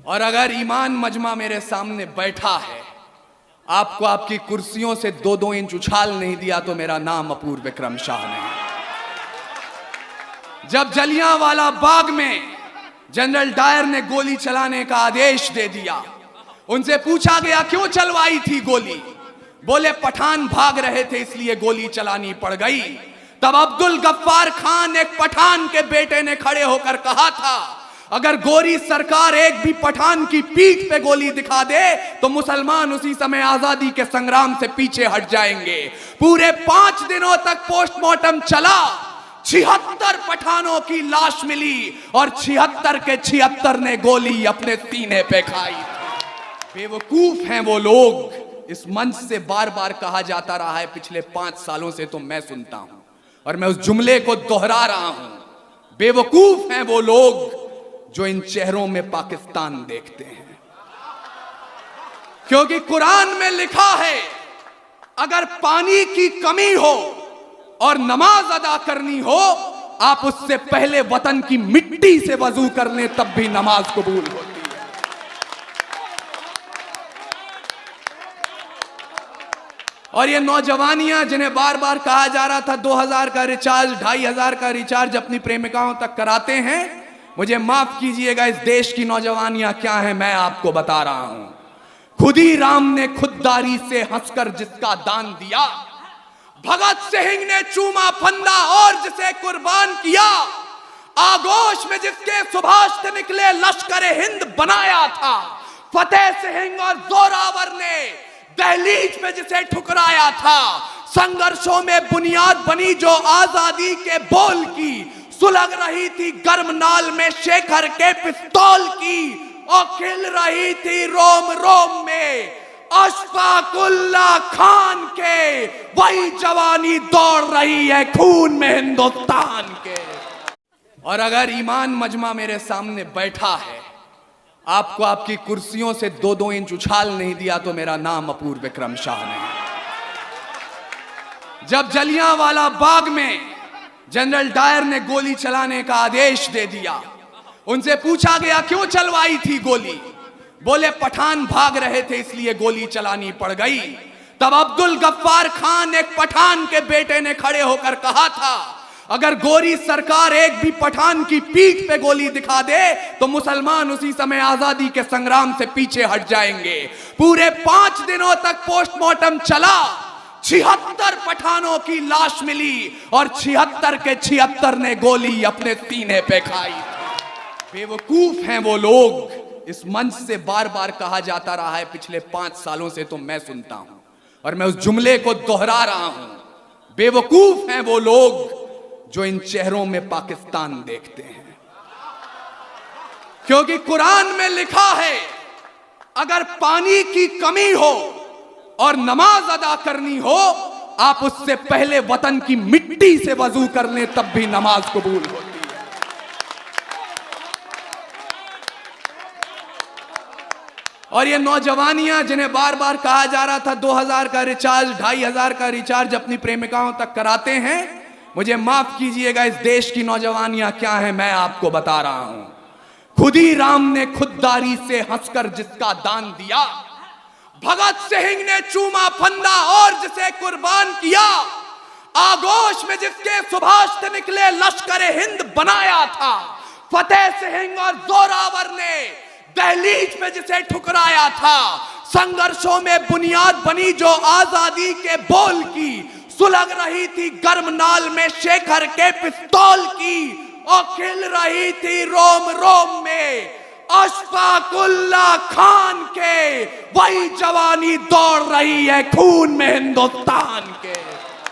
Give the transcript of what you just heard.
और अगर ईमान मजमा मेरे सामने बैठा है, आपको आपकी कुर्सियों से 2-2 इंच उछाल नहीं दिया तो मेरा नाम अपूर्व विक्रम शाह नहीं। जब जलियांवाला बाग में जनरल डायर ने गोली चलाने का आदेश दे दिया, उनसे पूछा गया क्यों चलवाई थी गोली, बोले पठान भाग रहे थे इसलिए गोली चलानी पड़ गई। तब अब्दुल गफ्फार खान एक पठान के बेटे ने खड़े होकर कहा था, अगर गोरी सरकार एक भी पठान की पीठ पे गोली दिखा दे तो मुसलमान उसी समय आजादी के संग्राम से पीछे हट जाएंगे। पूरे 5 दिनों तक पोस्टमार्टम चला, 76 पठानों की लाश मिली और 76 के 76 ने गोली अपने सीने पे खाई। बेवकूफ हैं वो लोग, इस मंच से बार बार कहा जाता रहा है पिछले 5 सालों से, तो मैं सुनता हूं और मैं उस जुमले को दोहरा रहा हूं। बेवकूफ हैं वो लोग जो इन चेहरों में पाकिस्तान देखते हैं, क्योंकि कुरान में लिखा है अगर पानी की कमी हो और नमाज अदा करनी हो, आप उससे पहले वतन की मिट्टी से वजू कर लें तब भी नमाज कबूल होती है। और ये नौजवानियां जिन्हें बार बार कहा जा रहा था 2000 का रिचार्ज, 2500 का रिचार्ज अपनी प्रेमिकाओं तक कराते हैं, मुझे माफ कीजिएगा, इस देश की नौजवानियां क्या है मैं आपको बता रहा हूं। खुदी राम ने खुददारी से हंसकर जिसका दान दिया, भगत सिंह ने चूमा फंदा और जिसे कुर्बान किया, आगोश में जिसके सुभाष से निकले लश्कर हिंद बनाया था, फतेह सिंह और जोरावर ने दहलीज में जिसे ठुकराया था, संघर्षों में बुनियाद बनी जो आजादी के बोल की, सुलग रही थी गर्म नाल में शेखर के पिस्तौल की, और खिल रही थी रोम रोम में अशफाकुल्ला खान के, वही जवानी दौड़ रही है खून में हिंदुस्तान के। और अगर ईमान मजमा मेरे सामने बैठा है, आपको आपकी कुर्सियों से 2-2 इंच उछाल नहीं दिया तो मेरा नाम अपूर्व विक्रम शाह नहीं। जब जलियांवाला बाग में जनरल डायर ने गोली चलाने का आदेश दे दिया, उनसे पूछा गया क्यों चलवाई थी गोली, बोले पठान भाग रहे थे इसलिए गोली चलानी पड़ गई। तब अब्दुल गफ्फार खान एक पठान के बेटे ने खड़े होकर कहा था, अगर गोरी सरकार एक भी पठान की पीठ पे गोली दिखा दे तो मुसलमान उसी समय आजादी के संग्राम से पीछे हट जाएंगे। पूरे 5 दिनों तक पोस्टमार्टम चला, 76 पठानों की लाश मिली और 76 के 76 ने गोली अपने सीने पे खाई। बेवकूफ हैं वो लोग, इस मंच से बार बार कहा जाता रहा है पिछले 5 सालों से, तो मैं सुनता हूं और मैं उस जुमले को दोहरा रहा हूं। बेवकूफ हैं वो लोग जो इन चेहरों में पाकिस्तान देखते हैं, क्योंकि कुरान में लिखा है अगर पानी की कमी हो और नमाज अदा करनी हो, आप उससे पहले वतन की मिट्टी से वजू कर लें तब भी नमाज कबूल होती है। और ये नौजवानियां जिन्हें बार बार कहा जा रहा था 2000 का रिचार्ज, 2500 का रिचार्ज अपनी प्रेमिकाओं तक कराते हैं, मुझे माफ कीजिएगा, इस देश की नौजवानियां क्या है मैं आपको बता रहा हूं। खुदी राम ने खुददारी से हंसकर जिसका दान दिया, भगत सिंह ने चूमा फंदा और जिसे कुर्बान किया, आगोश में जिसके सुभाष से निकले लश्कर हिंद बनाया था, फतेह सिंह और जोरावर ने दहलीज में जिसे ठुकराया था, संघर्षों में बुनियाद बनी जो आजादी के बोल की, सुलग रही थी गर्म नाल में शेखर के पिस्तौल की, और खिल रही थी रोम रोम में अशफाकुल्ला खान के, वही जवानी दौड़ रही है खून में हिंदुस्तान के।